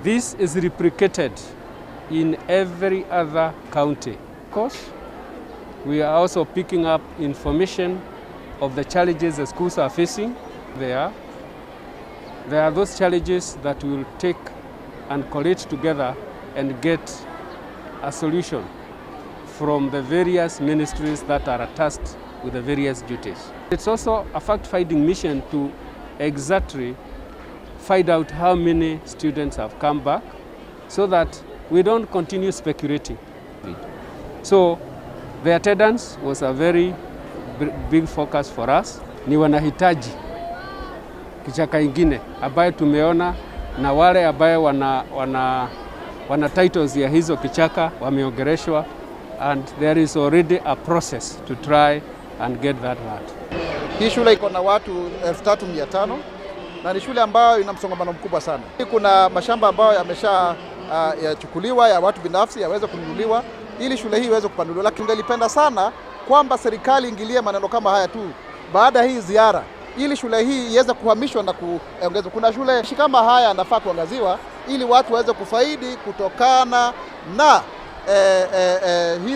This is replicated in every other county. Of course, we are also picking up information of the challenges the schools are facing. There are those challenges that we will take and collate together and get a solution from the various ministries that are tasked with the various duties. It's also a fact-finding mission to exactly find out how many students have come back so that we don't continue speculating. So the attendance was a very big focus for us. Ni wanahitaji kichaka ingine ambayo tumeona na wale ambayo wana titles ya hizo kichaka wameongereshwa, and there is already a process to try and get that right. Hii shule iko na watu 3500 na ni shule ambayo ina msongamano mkubwa sana. Kuna mashamba ambayo yamesha yachukuliwa ya watu binafsi yaweze kununuliwa ili shule hii iweze kupanuliwa, lakini nilipenda sana kwamba serikali ingilie maneno kama haya tu baada hii ziara ili shule hii iweze kuhamishwa na kuongezwa. Kuna shule kama haya yanafaa kuangaziwa ili watu waweze kufaidi kutokana na hizi